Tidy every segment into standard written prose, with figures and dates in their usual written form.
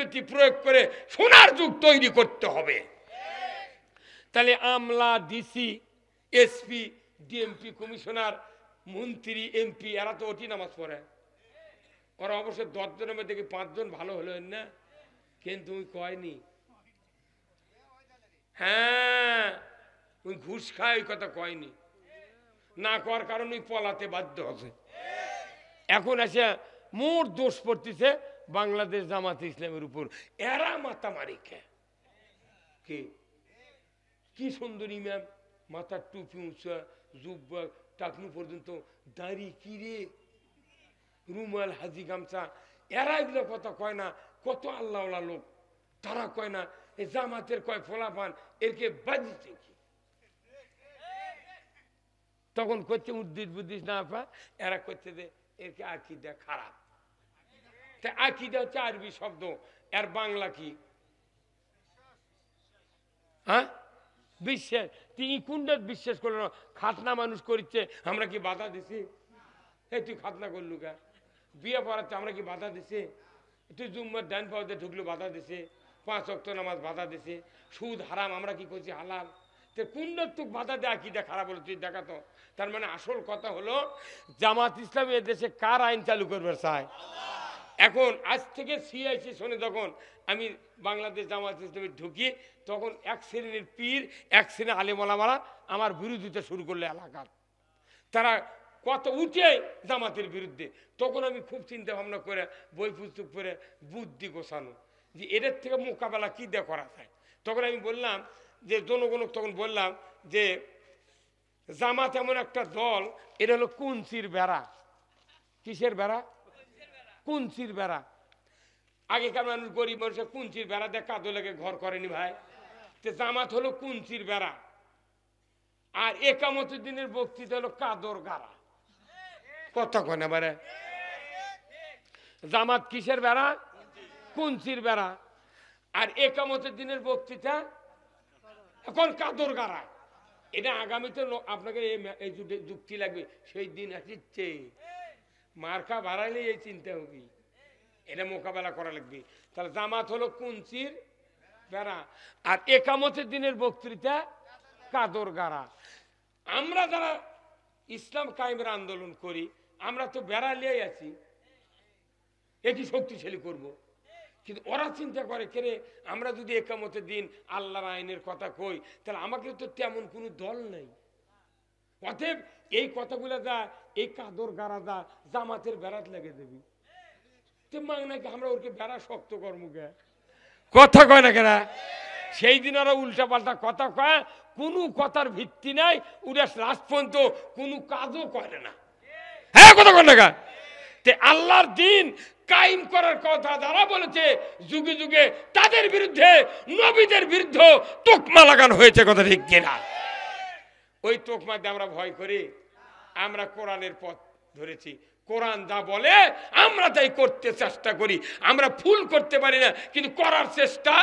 যুক্তি প্রয়োগ করে সোনার যুগ তৈরি করতে হবে। তাহলে আমলা, ডিসি, এসপি, ডিএমপি, কমিশনার, মন্ত্রী, এমপি এরা তো ওটি নামাজ পড়ে। ওরা অবশ্য 10 জনের মধ্যে 5 জন ভালো হলেন না, কিন্তু ওই কয়নি। হ্যাঁ, ওই ঘুষ খায় ওই কথা কয়নি, না করার কারণে ওই পলাতে বাধ্য হবে। এখন এসে মোট দোষ পড়তেছে বাংলাদেশ জামাতে ইসলামের উপর। এরা মাতামারি খেয়ে কি সুন্দর ইমাম, মাথার টুপি উঁচা, জুব্বা টাকনু পর্যন্ত, দাড়ি কিরে, রুমাল, হাজি গামছা, এরা এগুলো কথা কয় না। কত আল্লাহ লোক, তারা কয় না এই জামাতের কয় ফলাফান এরকে বাজিছে কি। তখন করছে উদ্দিস বুদ্দিস না পা, এরা করছে যে এরকে আকিদা খারাপ। তা আকিদা হচ্ছে আরবি শব্দ, এর বাংলা কি? হ্যাঁ, বিশ্বাস। তিনি কোনটা বিশ্বাস করল না? খাতনা মানুষ করছে, আমরা কি বাধা দিছি? এই তুই খাতনা করলু কা? বিয়ে পড়াচ্ছে, আমরা কি বাধা দিছি? তুই জুম্মার ডান পাওয়াতে ঢুকলো, বাধা দিছে। 5 ওয়াক্ত নামাজ বাধা দিছে। সুদ হারাম, আমরা কি করছি হালাল। তো কোনটা তুই বাধা দেয় আকিদা খারাপ হলো তুই দেখাতো। তার মানে আসল কথা হলো জামাত ইসলাম এ দেশে কার আইন চালু করবে চায়? এখন আজ থেকে সিআইসি শোনে, যখন আমি বাংলাদেশ জামাত ইসলামে ঢুকি তখন এক শ্রেণীর পীর, এক শ্রেণীর আলেমওলামারা আমার বিরোধিতা শুরু করলো এলাকার। তারা কত উঠে জামাতের বিরুদ্ধে। তখন আমি খুব চিন্তা ভাবনা করে বই পুস্তক করে বুদ্ধি গোছানো যে এদের থেকে মোকাবেলা কী দিয়ে করা যায়। তখন আমি বললাম যে জনগণক, তখন বললাম যে জামাত এমন একটা দল, এটা হলো কুঞ্চির বেড়া। কিসের বেড়া? কুঞ্চির বেড়া। আগেকার মানুষ, গরিব মানুষের কুঞ্চির বেড়া দিয়ে কাদো লেগে ঘর করেনি ভাই। তো জামাত হলো কুঞ্চির বেড়া, আর একামতুদ্দিনের বক্তৃতা হলো কাদর গাড়া। কথা কয় না বারে? জামাত কিসের বেড়া? কুঞ্চির বেড়া। আর একামতুদ্দিনের বক্তৃতা এখন কাদর গাড়া। এটা আগামীতে আপনাকে এই যুক্তি লাগবে, সেই দিন আসছে মার্কা বাড়াইলে এই চিন্তা হবে, এটা মোকাবেলা করা লাগবে। তাহলে জামাত হলো কুঞ্চির বেড়া, আর একামতের দিনের বক্তৃতা কাদর গাড়া। আমরা যারা ইসলাম কায়েমের আন্দোলন করি, আমরা তো বেড়া লিয়ে আছি, এটি শক্তিশালী করব। কিন্তু ওরা চিন্তা করে কেরে, আমরা যদি একামতের দিন আল্লাহর আইনের কথা কই, তাহলে আমাকে তো তেমন কোনো দল নেই। অতএব এই কথাগুলো যা, এই কাদর গাড়া যা জামাতের বেড়াত লেগে দেবি। তো মাং নাকি আমরা ওকে বেড়া শক্ত কর্মকে কথা কয় না কেনা। সেই দিন ওরা উল্টা পাল্টা কথা কয়, কোনো কথার ভিত্তি নাই। ওরা লাস্ট পর্যন্ত কোনো কাজও করে না। হ্যাঁ, কথা কয় না কা? আল্লাহর দিন কায়েম করার কথা যারা বলেছে যুগে যুগে, তাদের বিরুদ্ধে, নবীদের বিরুদ্ধে তোকমা লাগানো হয়েছে। কথা ঠিক কিনা? ওই তোকমা দিয়ে আমরা ভয় করি। আমরা কোরআনের পথ ধরেছি, কোরআন যা বলে আমরা তাই করতে চেষ্টা করি। আমরা ফুল করতে পারি না, কিন্তু করার চেষ্টা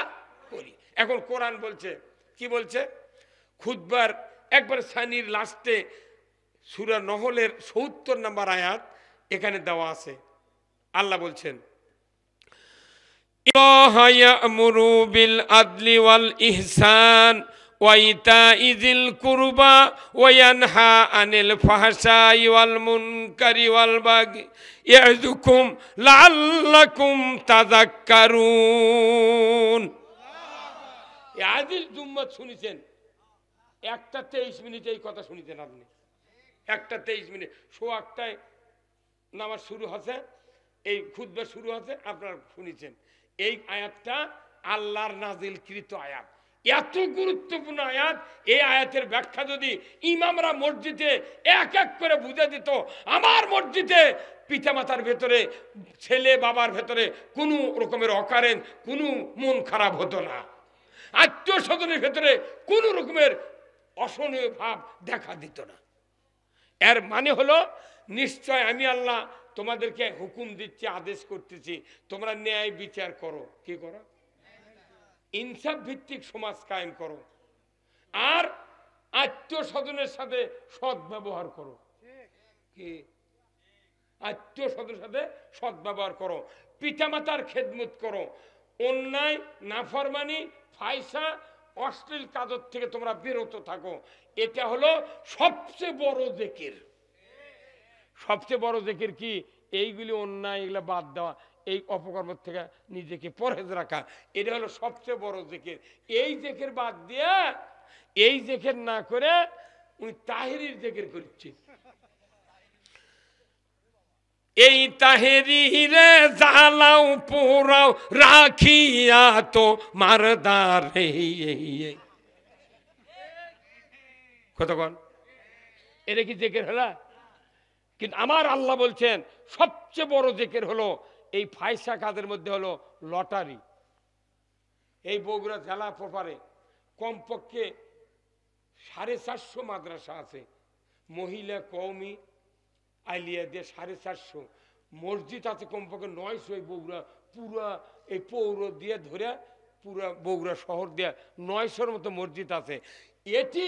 করি। এখন কোরআন বলছে, কি বলছে? খুতবার একবার সানির লাস্টে সূরা নহলের ৭০ নম্বর আয়াত এখানে দেওয়া আছে। আল্লাহ বলছেন, ইন্নাল্লাহা ইয়া'মুরু বিল আদলি ওয়াল ইহসান ওয়া ইতাইযিল কুরবা ওয়া ইয়ানহা আনিল ফাহশাই ওয়াল মুনকারি ওয়াল বাগি ইয়াযুকুম লাআল্লাকুম তাযাক্কারুন। আদিল জুম্মাত শুনেছেন, একটা 23 মিনিট এই কথা শুনেছেন আপনি। একটা 23 মিনিট, সোয়াকটায় নামাজ শুরু হচ্ছে, এই খুতবা শুরু হচ্ছে, আপনারা শুনেছেন। এই আয়াতটা আল্লাহর নাজিলকৃত আয়াত, এত গুরুত্বপূর্ণ আয়াত। এই আয়াতের ব্যাখ্যা যদি ইমামরা মসজিদে এক এক করে বুঝে দিত, আমার মসজিদে পিতামাতার ভেতরে, ছেলে বাবার ভেতরে কোনো রকমের অকারেন, কোনো মন খারাপ হতো না। আত্মীয় স্বজনের ভেতরে কোনো রকমের অসহনীয় ভাব দেখা দিত না। এর মানে হলো, নিশ্চয় আমি আল্লাহ তোমাদেরকে হুকুম দিচ্ছি, আদেশ করতেছি, তোমরা ন্যায় বিচার করো। কি করো? ইনসাফ ভিত্তিক সমাজ কায়েম করো, আর আত্মীয় স্বজনের সাথে সৎ ব্যবহার করো। কি? আত্মীয় স্বজনের সাথে সৎ ব্যবহার করো, পিতামাতার খেদমত করো, অন্যায়, নাফরমানি, ফায়সা, অশ্লীল কাজের থেকে তোমরা বিরত থাকো। এটা হলো সবচেয়ে বড় জিকির। সবচেয়ে বড় জিকির কি? এইগুলি অন্যায়, এগুলো বাদ দেওয়া, এই অপকর্ম থেকে নিজেকে পরহেজ রাখা, এটা হলো সবচেয়ে বড় জিকির। এই জিকির বাদ দিয়ে, এই জিকির না করে উনি তাহেরির জিকির করছে। এই তাহেরি রে জ্বালাও পোড়াও রাখিয়া তো মারদার কতক্ষণ এটা কি জিকির হলো? কিন্তু আমার আল্লাহ বলছেন সবচেয়ে বড় জিকির হলো এই ফায়সা কাজের মধ্যে হলো লটারি। এই বগুড়া জেলা প্রপারে কমপক্ষে 450 মাদ্রাসা আছে, মহিলা কওমি আইলিয়া দিয়ে 450, মসজিদ আছে কমপক্ষে 900। এই বগুড়া পুরা এই পৌর দিয়ে ধরে পুরা বগুড়া শহর দিয়ে 900-র মতো মসজিদ আছে। এটি